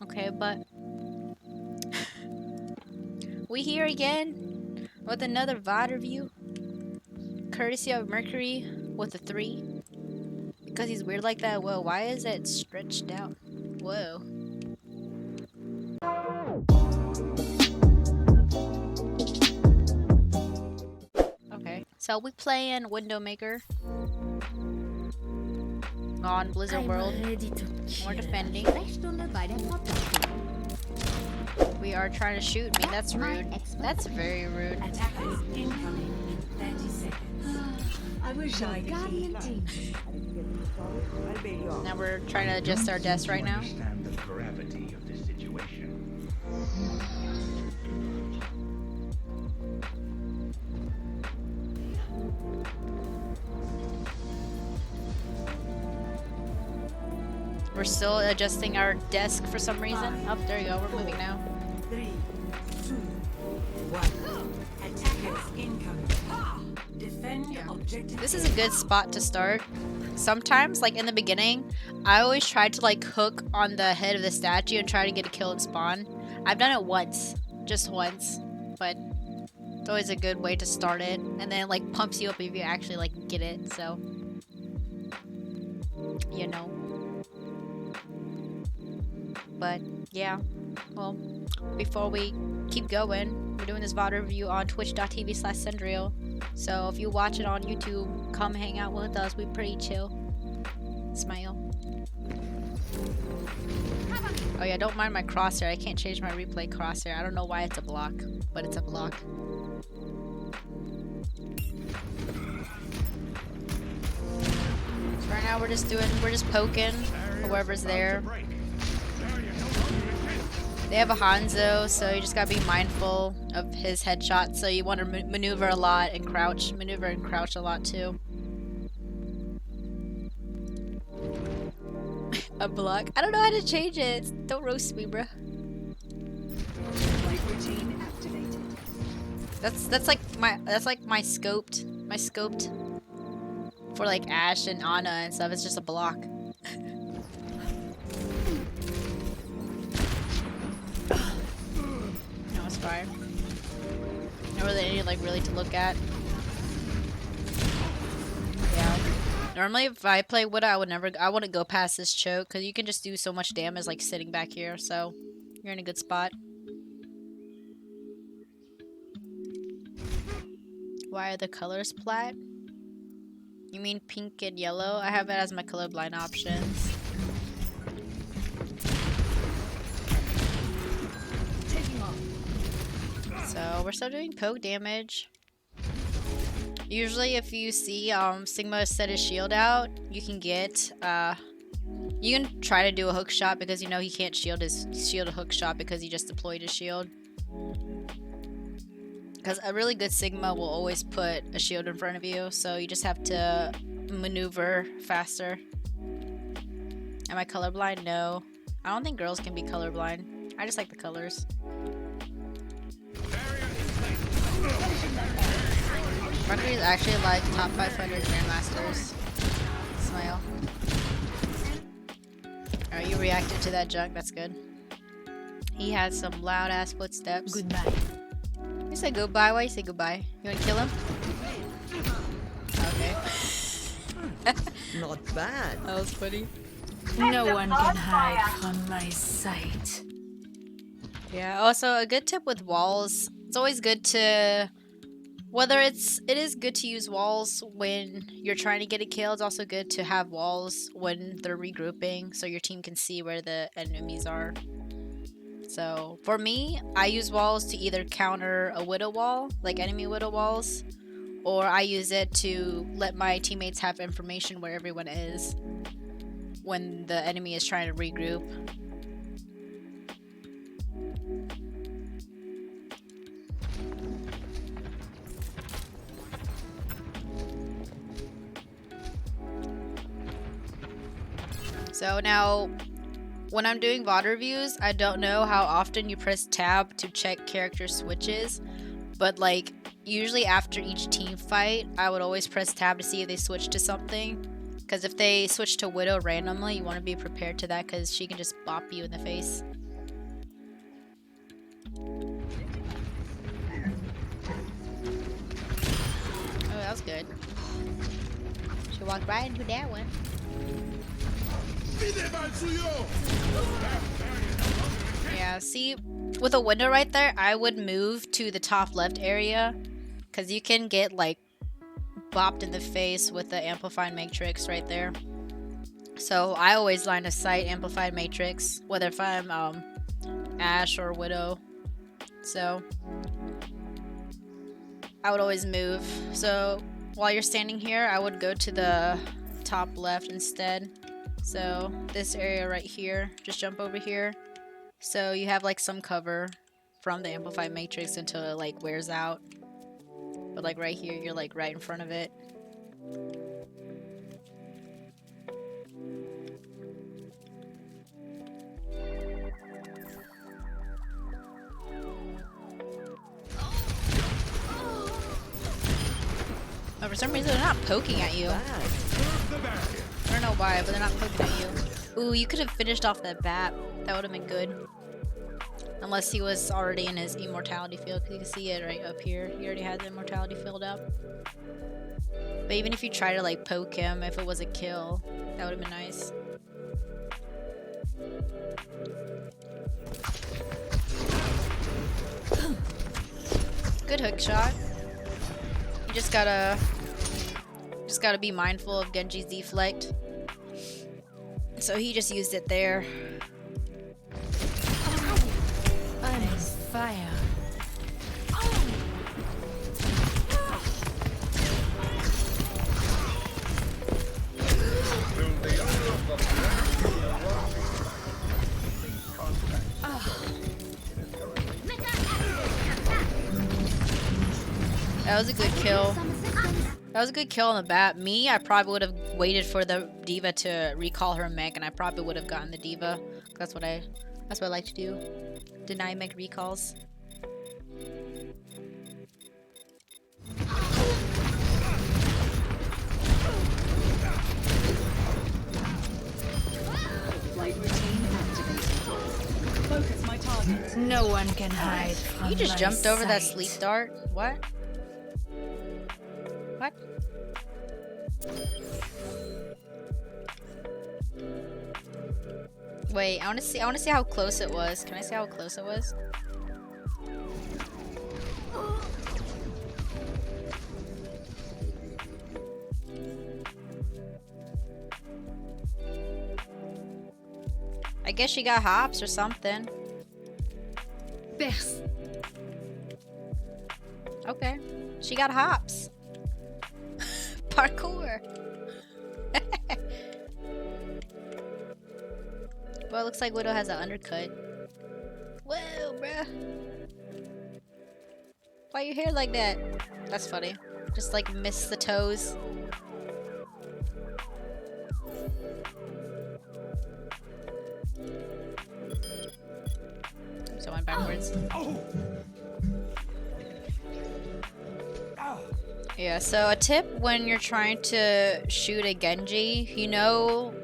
Okay, but we here again with another VOD review, courtesy of Mercury with a 3. Because he's weird like that. Whoa, why is it stretched out? Whoa. Okay, so we playing Widowmaker on Blizzard World. We're defending. We are trying to shoot me. That's rude. That's very rude. I wish I could. Now we're trying to adjust our desk right now. Understand the gravity of this situation. We're still adjusting our desk for some reason. Oh, there you go. We're moving now. 3, 2, 1. Attackers incoming. Defend objective. This is a good spot to start. Sometimes, like in the beginning, I always tried to like hook on the head of the statue and try to get a kill and spawn. I've done it once, just once, but it's always a good way to start it, and then it like pumps you up if you actually like get it. So, you know. But yeah, well, before we keep going, we're doing this VOD review on twitch.tv/Cendriel. So if you watch it on YouTube, come hang out with us. We pretty chill. Smile. Oh yeah, don't mind my crosshair. I can't change my replay crosshair. I don't know why it's a block, but it's a block. So right now we're just poking whoever's there. They have a Hanzo, so you just gotta be mindful of his headshot. So you want to maneuver a lot and crouch. Maneuver and crouch a lot too. A block? I don't know how to change it. Don't roast me, bruh. That's like my scoped for like Ashe and Ana and stuff. It's just a block. No, it's fine. Not really any like really to look at. Yeah. Normally if I play Widow, I wouldn't go past this choke because you can just do so much damage like sitting back here, so you're in a good spot. Why are the colors flat? You mean pink and yellow? I have it as my colorblind options. So we're still doing poke damage. Usually if you see Sigma set his shield out, you can get you can try to do a hook shot because you know he can't shield a hook shot because he just deployed his shield. Because a really good Sigma will always put a shield in front of you, so you just have to maneuver faster. Am I colorblind? No. I don't think girls can be colorblind. I just like the colors. Mercury is actually like top 500 Grandmasters. Smile. Alright, you reacted to that junk. That's good. He had some loud ass footsteps. Goodbye. You said goodbye. Why you say goodbye? You wanna kill him? Okay. Not bad. That was funny. No one can hide from my sight. Yeah, also a good tip with walls, it's always good to, it is good to use walls when you're trying to get a kill, it's also good to have walls when they're regrouping so your team can see where the enemies are. So for me, I use walls to either counter a Widow wall, like enemy Widow walls, or I use it to let my teammates have information where everyone is when the enemy is trying to regroup. So now, when I'm doing VOD reviews, I don't know how often you press tab to check character switches, but like, usually after each team fight, I would always press tab to see if they switch to something. Because if they switch to Widow randomly, you want to be prepared to that because she can just bop you in the face. You walked right into that one. Yeah, see, with a window right there, I would move to the top left area, because you can get, like, bopped in the face with the amplified matrix right there. So I always line of sight amplified matrix, whether if I'm Ashe or Widow. So I would always move. So while you're standing here, I would go to the top left instead. So this area right here, just jump over here. So you have like some cover from the amplified matrix until it like wears out. But like right here, you're like right in front of it. Oh, for some reason they're not poking at you. I don't know why, but they're not poking at you. Ooh, you could have finished off that bat. That would have been good. Unless he was already in his immortality field, because you can see it right up here. He already had the immortality field up. But even if you try to like poke him, if it was a kill, that would have been nice. Good hook shot. You just gotta be mindful of Genji's deflect. So he just used it there. I'm on fire. That was a good kill. That was a good kill on the bat. Me, I probably would have waited for the diva to recall her mech, and I probably would have gotten the diva. That's what I like to do. Deny mech recalls. Light routine activated. Focus my target. No one can hide from You just my jumped over that sight. sleep dart. What? What? Wait, I wanna see how close it was. Can I see how close it was? I guess she got hops or something. Perce. Okay. She got hops. Parkour. Well, it looks like Widow has an undercut. Whoa, bruh. Why your hair like that? That's funny. Just like miss the toes. So I went backwards. Yeah, so a tip when you're trying to shoot a Genji, you know,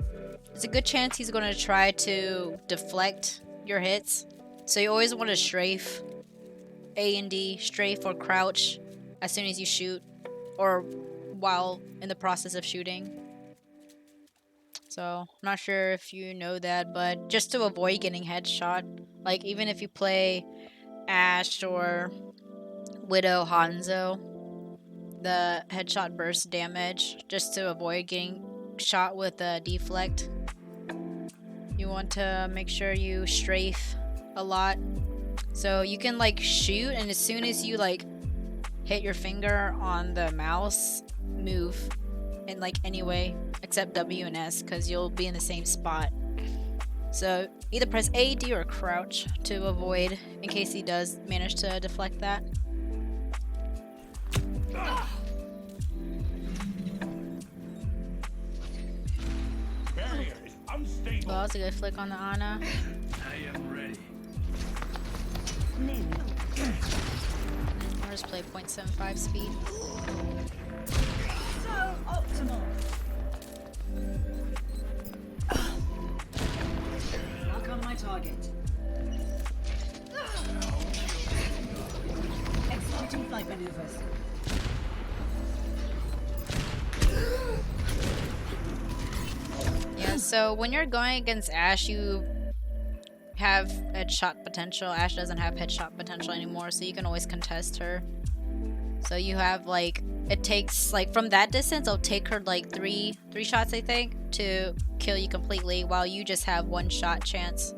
there's a good chance he's going to try to deflect your hits. So you always want to strafe, A and D, strafe or crouch as soon as you shoot, or while in the process of shooting. So I'm not sure if you know that, but just to avoid getting headshot, like even if you play Ashe or Widow Hanzo, the headshot burst damage, just to avoid getting shot with a deflect, you want to make sure you strafe a lot. So you can like shoot, and as soon as you like hit your finger on the mouse, move in like any way except W and S, because you'll be in the same spot. So either press A, D, or crouch to avoid, in case he does manage to deflect that. Barrier is unstable. Well, that was a good flick on the Ana. I am ready. I'll just play 0.75 speed. So optimal. Lock on my target. Executing flight maneuvers. So when you're going against Ashe, you have headshot potential. Ashe doesn't have headshot potential anymore, so you can always contest her. So you have like, it takes like from that distance, it'll take her like three shots, I think, to kill you completely, while you just have 1 shot chance.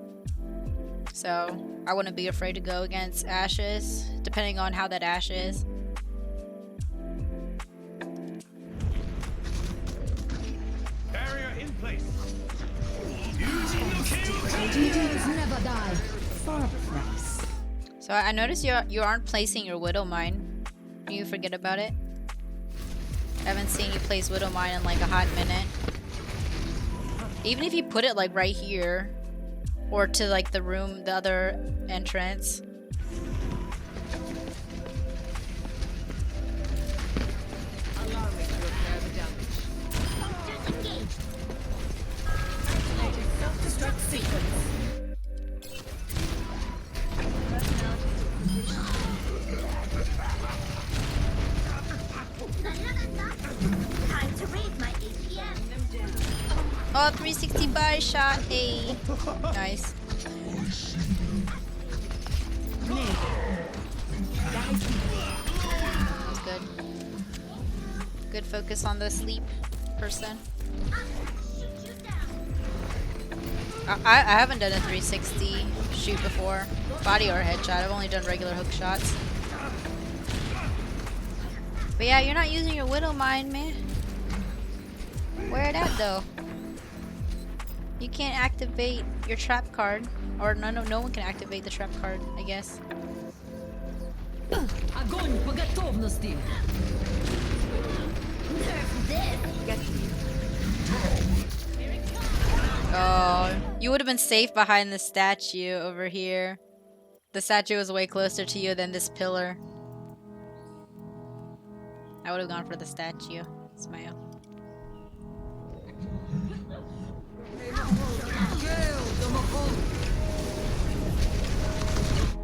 So I wouldn't be afraid to go against Ashes, depending on how that Ashe is. Barrier in place. Heroes never die. For a price. So I noticed you aren't placing your Widow Mine. You forget about it. I haven't seen you place Widow Mine in like a hot minute. Even if you put it like right here, or to like the room, the other entrance. Self-destruct sequence. Time to raise my APM. Oh, 360 body shot. Hey. Nice. That's good. Good focus on the sleep person. I haven't done a 360 shoot before. Body or headshot. I've only done regular hook shots. But yeah, you're not using your Widow Mine, man. Where it at though? You can't activate your trap card. Or no one can activate the trap card, I guess. Огонь по готовности. Oh, you would have been safe behind the statue over here. The statue was way closer to you than this pillar. I would have gone for the statue. Smile.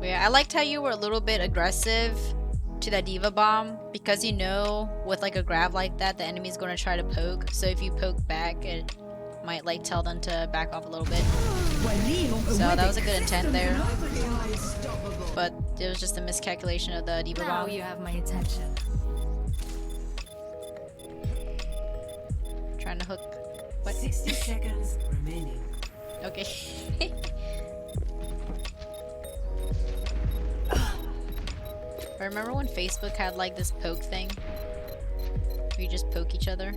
But yeah, I liked how you were a little bit aggressive to that diva bomb, because you know with like a grab like that the enemy's going to try to poke, so if you poke back it might like tell them to back off a little bit. So that was a good intent there, but it was just a miscalculation of the diva Now bomb. you have my attention. Trying to hook. What? 60 seconds remaining. Okay. I remember when Facebook had like this poke thing where you just poke each other.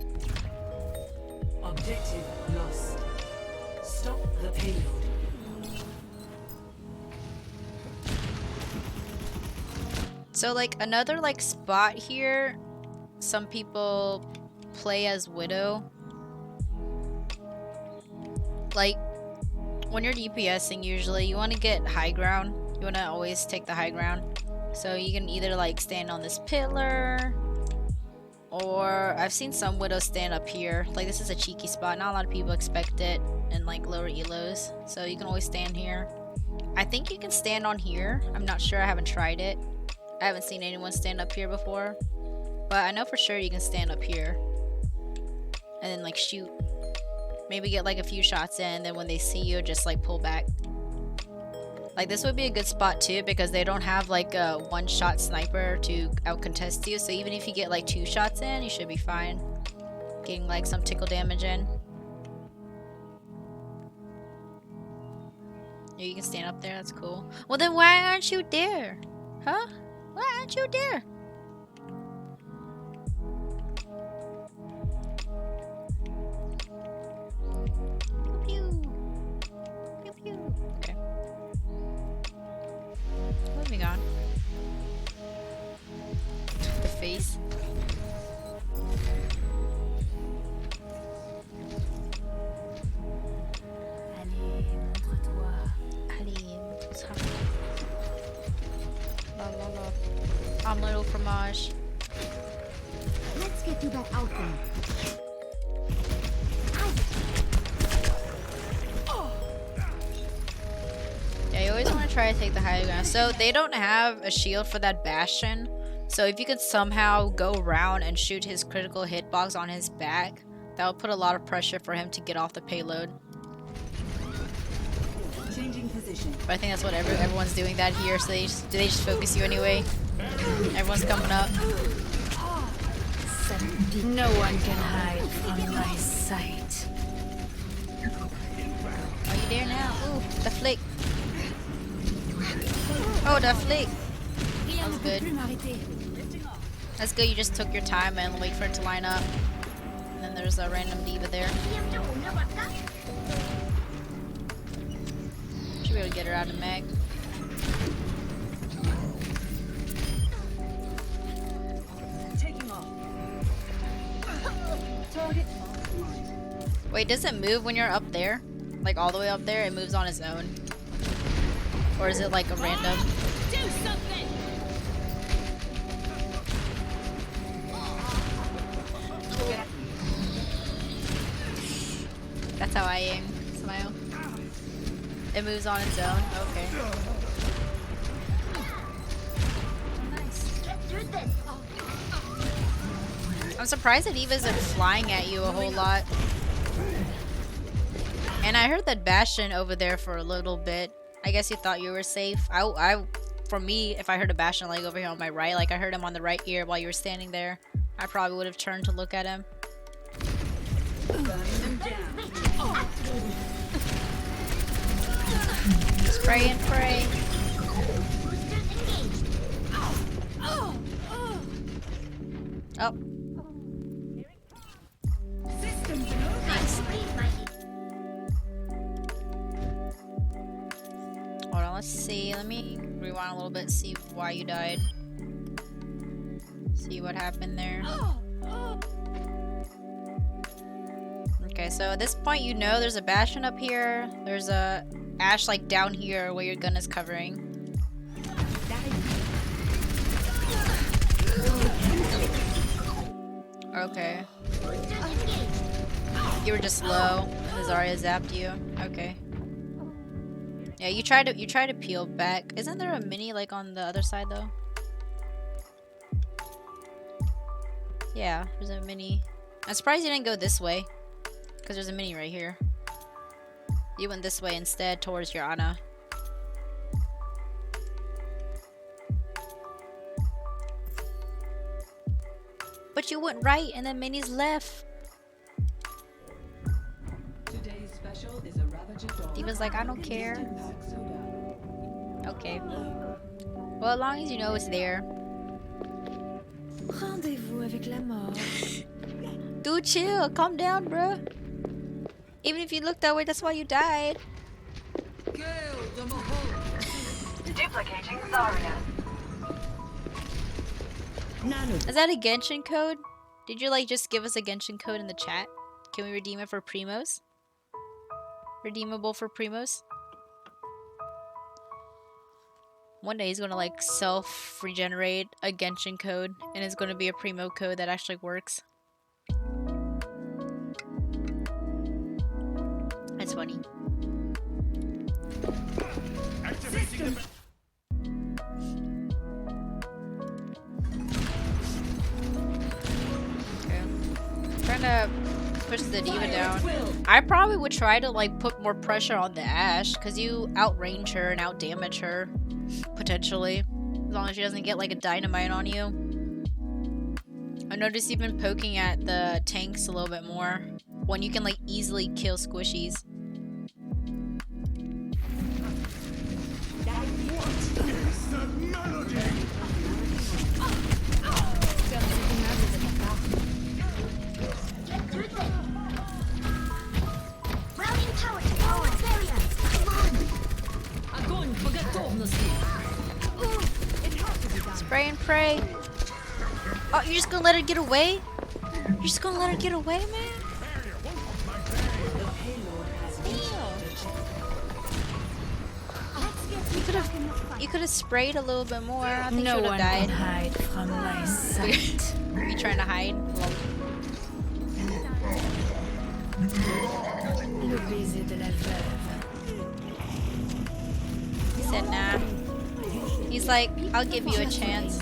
Objective lost. Stop the payload. So like another like spot here, some people play as Widow. Like when you're DPSing, usually you want to get high ground. You want to always take the high ground. So you can either like stand on this pillar, or I've seen some Widows stand up here. Like this is a cheeky spot. Not a lot of people expect it in like lower elos. So you can always stand here. I think you can stand on here. I'm not sure. I haven't tried it. I haven't seen anyone stand up here before. But I know for sure you can stand up here. And then like shoot. Maybe get like a few shots in. Then when they see you, just like pull back. Like this would be a good spot too, because they don't have like a one-shot sniper to out-contest you. So even if you get like 2 shots in, you should be fine. Getting like some tickle damage in. Yeah, you can stand up there, that's cool. Well then why aren't you there? Huh? Why aren't you there? Pew pew. Pew pew. Okay. Moving on. The face. Allez, montre-toi. Allez, montre-toi. La la la. Omelette au fromage. Let's get to that outcome. Yeah, you always want to try to take the high ground. So they don't have a shield for that Bastion. So if you could somehow go around and shoot his critical hitbox on his back, that would put a lot of pressure for him to get off the payload. position. But I think that's what everyone's doing that here, so they just focus you anyway. Everyone's coming up. No one can hide from my sight. Are you there now? Ooh, the flick. Oh, the flick. That was good. That's good, you just took your time and wait for it to line up. And then there's a random diva there. Should be able to get her out of mag. Taking off. Target. Wait, does it move when you're up there? Like all the way up there? It moves on its own? Or is it like a random? Do something! That's how I aim. Smile. It moves on its own? Okay. Get through this! I'm surprised that Eve isn't flying at you a whole lot. And I heard that Bastion over there for a little bit. I guess you thought you were safe. For me, if I heard a Bastion like over here on my right, like I heard him on the right ear while you were standing there, I probably would have turned to look at him. Spray and pray. Oh. Thanks. Hold on, let's see. Let me rewind a little bit, see why you died. See what happened there. Okay, so at this point you know there's a Bastion up here. There's a Ashe like down here where your gun is covering. Okay. You were just low and the Zarya zapped you. Okay. Yeah, you try to peel back. Isn't there a mini like on the other side though? Yeah, there's a mini. I'm surprised you didn't go this way. Because there's a mini right here. You went this way instead towards your Ana. But you went right and then minis left. Today's special is a Ravager dog. Diva's like, I don't care. Impact soda. Okay. Well, as long as you know it's there. Rendez-vous avec la mort. Dude, chill. Calm down, bruh. Even if you look that way, that's why you died. Duplicating 𝓢𝓸𝓬𝓲𝓪. Is that a Genshin code? Did you like just give us a Genshin code in the chat? Can we redeem it for Primos? Redeemable for Primos? One day he's gonna like self-regenerate a Genshin code and it's gonna be a Primo code that actually works. That's funny. Activating the Okay. Trying to push the diva down. I probably would try to like put more pressure on the Ashe because you outrange her and outdamage her potentially, as long as she doesn't get like a dynamite on you. I noticed you've been poking at the tanks a little bit more when you can like easily kill squishies. Routing tower to forward barrier! Come on! Spray and pray. Oh, you're just gonna let her get away? You're just gonna let her get away, man? You could have sprayed a little bit more. I think No she would one have can died. hide from my sight. You trying to hide? Well, Le baiser de la veuve. he said nah. He's like, I'll give you a chance,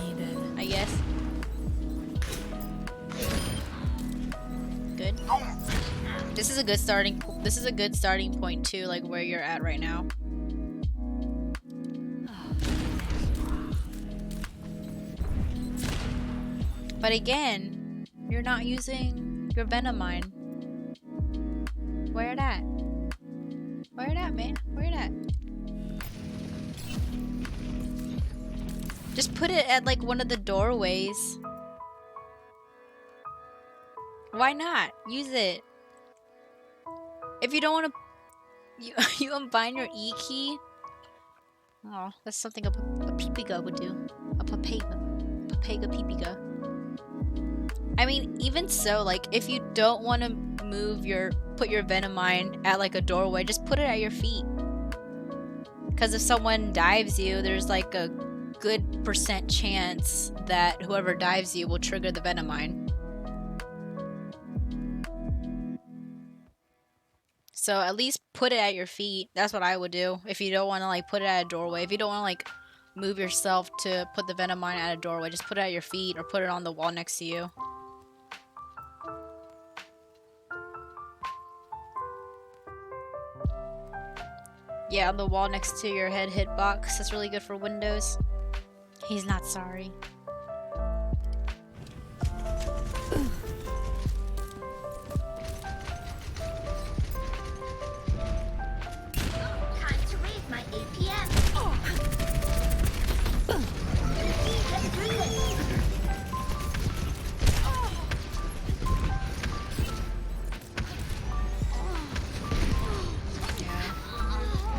I guess. Good. This is a good starting point too, like where you're at right now. But again, you're not using your Venomine. Where it at? Where it at, man? Where it at? Just put it at like one of the doorways. Why not? Use it. If you don't want to, you unbind your E key. Oh, that's something a peepiga would do. A papega peepiga. I mean, even so, like if you don't want to put your Venomine at like a doorway, just put it at your feet. Because if someone dives you, there's like a good % chance that whoever dives you will trigger the Venomine. So at least put it at your feet. That's what I would do. If you don't want to like put it at a doorway. If you don't want to like move yourself to put the Venomine at a doorway, just put it at your feet or put it on the wall next to you. Yeah, on the wall next to your head hitbox. That's really good for Windows. He's not sorry. Time to raise my APM.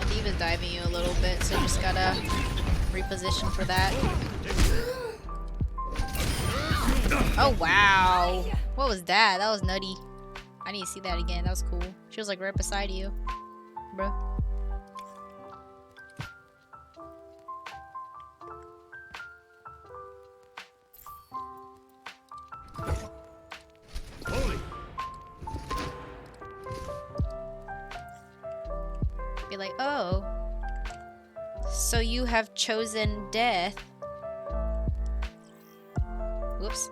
Diva's diving you a little bit, so you just gotta reposition for that. Oh wow! What was that? That was nutty. I need to see that again. That was cool. She was like right beside you, bro. Holy. Be like, oh, so you have chosen death. Whoops.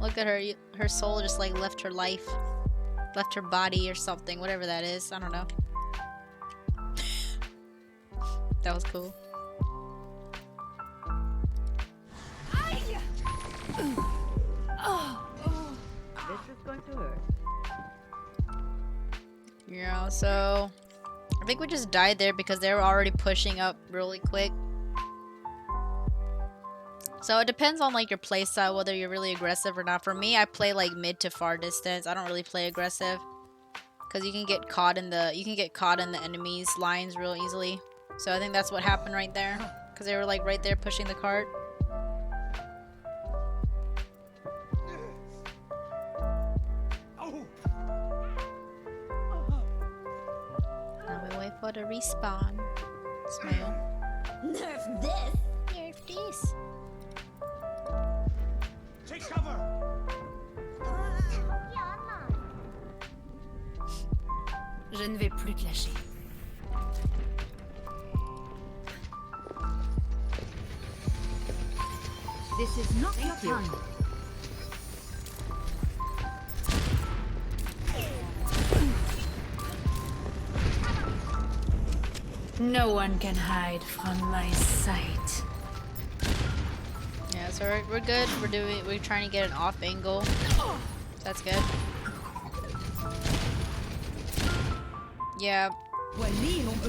Look at her. Her soul just like left her life, left her body or something, whatever that is. I don't know. That was cool. This is going to hurt. Yeah, so I think we just died there because they were already pushing up really quick. So it depends on like your playstyle, whether you're really aggressive or not. For me, I play like mid to far distance. I don't really play aggressive because you can get caught in the enemy's lines real easily. So I think that's what happened right there because they were like right there pushing the cart. Now we wait for the respawn. Smile. Nerf this. Nerf this. Take cover. Je ne vais plus te lâcher. This is not your time. No one can hide from my sight. Yeah, so we're good. We're trying to get an off angle. So that's good. Yeah.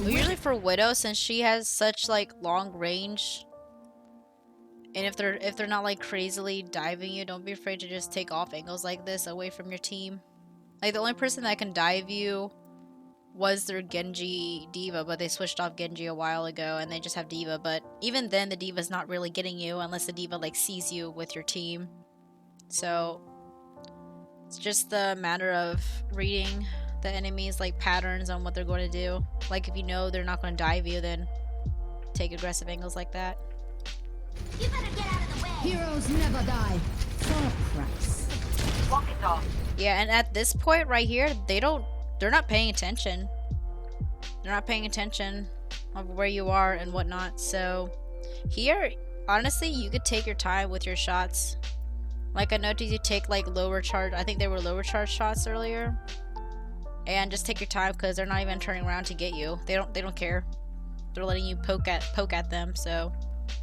Usually for Widow, since she has such like long range, and if they're not like crazily diving you, don't be afraid to just take off angles like this away from your team. Like the only person that can dive you was their Genji Diva, but they switched off Genji a while ago and they just have Diva. But even then, the Diva's not really getting you unless the Diva like sees you with your team. So it's just a matter of reading the enemies like patterns on what they're going to do. Like if you know they're not going to dive you, then take aggressive angles like that. You better get out of the way. Heroes never die. For a price. Walk it off. Yeah, and at this point right here, they're not paying attention. They're not paying attention of where you are and whatnot. So here, honestly, you could take your time with your shots. Like I noticed you take like lower charge. I think they were lower charge shots earlier. And just take your time because they're not even turning around to get you. They don't care. They're letting you poke at them, so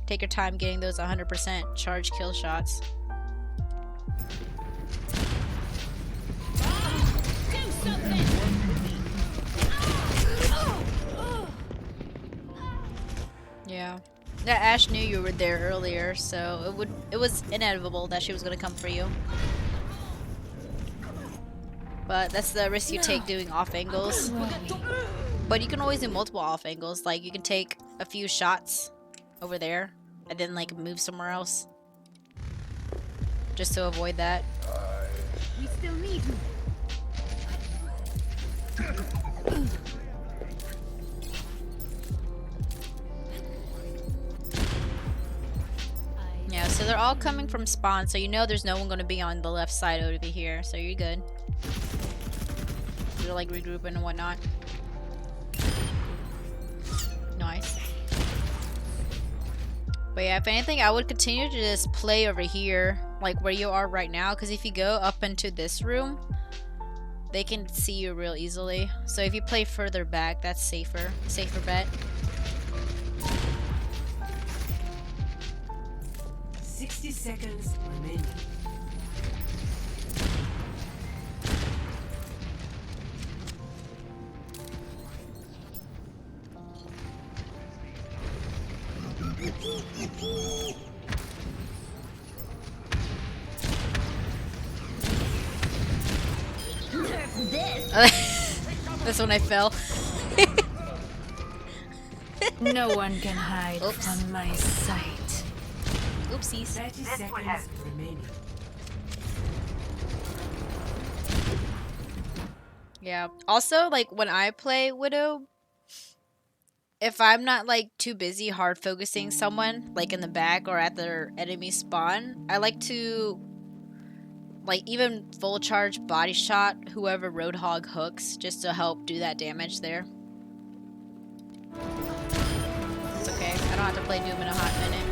take your time getting those 100% charge kill shots. Yeah. Yeah, Ash knew you were there earlier, so it was inevitable that she was gonna come for you. But that's the risk you take doing off angles. But you can always do multiple off angles. Like you can take a few shots over there and then like move somewhere else. Just to avoid that. We still need you. Yeah, so they're all coming from spawn, so you know there's no one going to be on the left side over here, so you're good. They're like regrouping and whatnot. Nice. But yeah, if anything, I would continue to just play over here, like where you are right now, because if you go up into this room, they can see you real easily. So if you play further back, that's safer bet. 60 seconds remaining. This one I fell. No one can hide from my sight. Oopsies. 30 seconds remaining. Yeah. Also, like when I play Widow, if I'm not like too busy hard focusing someone like in the back or at their enemy spawn, I like to like even full charge body shot whoever Roadhog hooks just to help do that damage there. It's okay. I don't have to play Doom in a hot minute.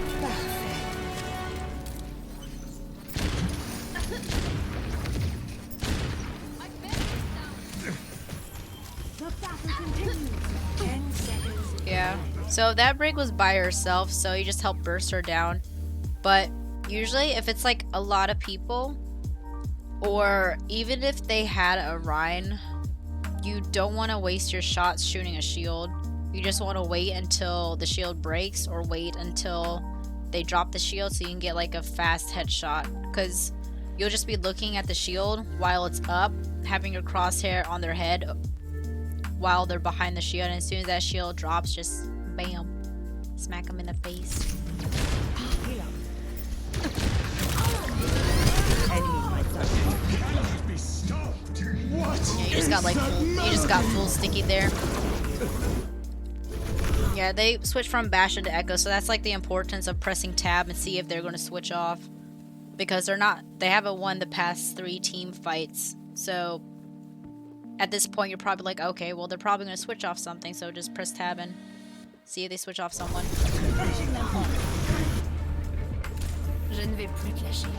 Yeah, so that Brig was by herself, so you just help burst her down. But usually if it's like a lot of people, or even if they had a Rhine, you don't want to waste your shots shooting a shield. You just want to wait until the shield breaks, or wait until they drop the shield so you can get like a fast headshot. Because you'll just be looking at the shield while it's up, having your crosshair on their head while they're behind the shield, and as soon as that shield drops, just bam, smack them in the face. Be stopped. What? Yeah, you just got full sticky there. Yeah, they switch from Bash into Echo, so that's like the importance of pressing tab and see if they're going to switch off, because they haven't won the past 3 team fights. So at this point, you're probably like, okay, well, they're probably going to switch off something, so just press tab and see if they switch off someone. Je ne vais plus te lâcher.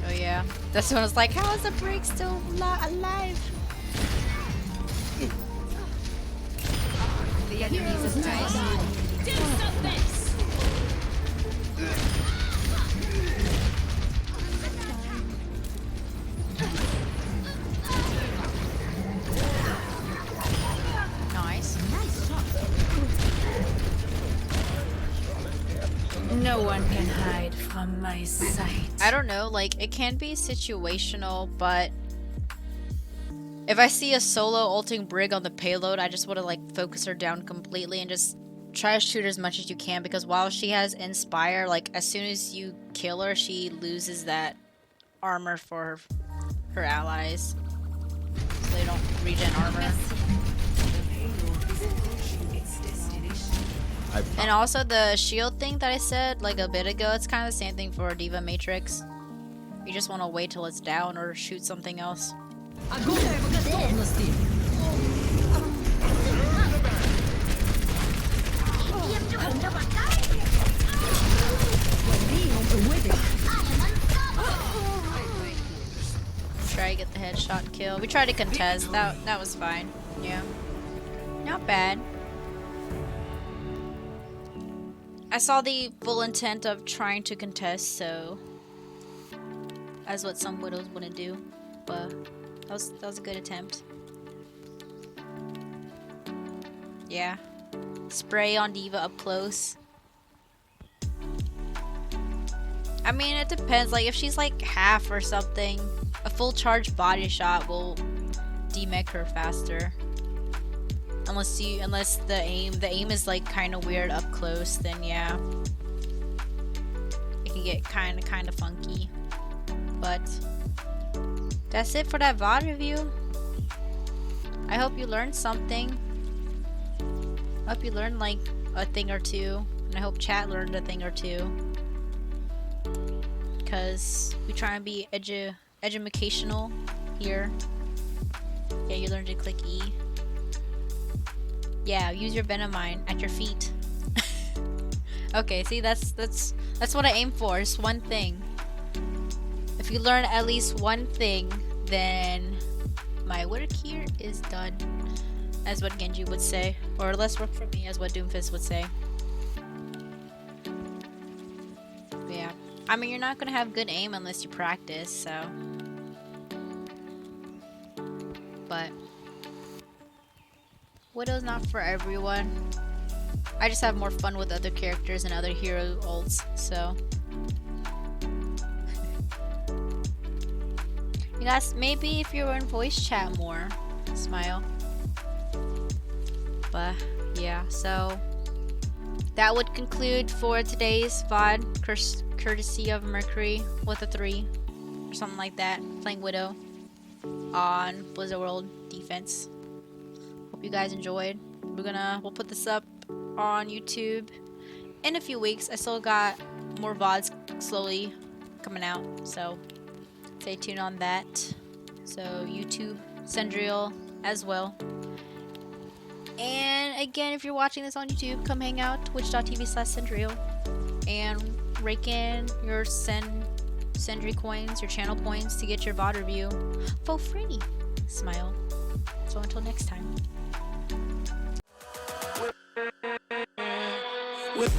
Oh yeah, this one was like, how is the Brig still alive? The enemies is nice. Do something. Nice. No one can hide from my sight. I don't know, like, it can be situational, but if I see a solo ulting Brig on the payload, I just want to like focus her down completely and just try to shoot as much as you can, because while she has Inspire, like as soon as you kill her, she loses that armor for her allies, so they don't regen armor. And also the shield thing that I said like a bit ago, it's kind of the same thing for Diva Matrix. You just want to wait till it's down or shoot something else. try to get the headshot kill. We tried to contest. That was fine. Yeah. Not bad. I saw the full intent of trying to contest, so that's what some widows wouldn't do. But that was a good attempt. Yeah. Spray on Diva up close. I mean, it depends. Like, if she's like half or something, a full charge body shot will demech her faster. Unless the aim is like kind of weird up close, then yeah, it can get kind of funky. But that's it for that VOD review. I hope you learned something. I hope you learned like a thing or two, and I hope chat learned a thing or two. Because we try and be educational here. Yeah, you learned to click E. Yeah, use your Venom mine at your feet. Okay, see, that's what I aim for. It's one thing. If you learn at least one thing, then my work here is done. As what Genji would say, or less work for me, as what Doomfist would say. But yeah, I mean, you're not gonna have good aim unless you practice, so. But Widow's not for everyone. I just have more fun with other characters and other hero ults, so. You guys, maybe if you were in voice chat more, smile. But yeah, so that would conclude for today's VOD, courtesy of Mercury with a 3 or something like that, playing Widow on Blizzard World Defense. Hope you guys enjoyed. We'll put this up on YouTube in a few weeks. I still got more VODs slowly coming out, so stay tuned on that. So YouTube, Cendriel as well. And again, if you're watching this on YouTube, come hang out, twitch.tv/Cendriel, and rake in your Cendri coins, your channel points to get your VOD review for free. Smile. So until next time. With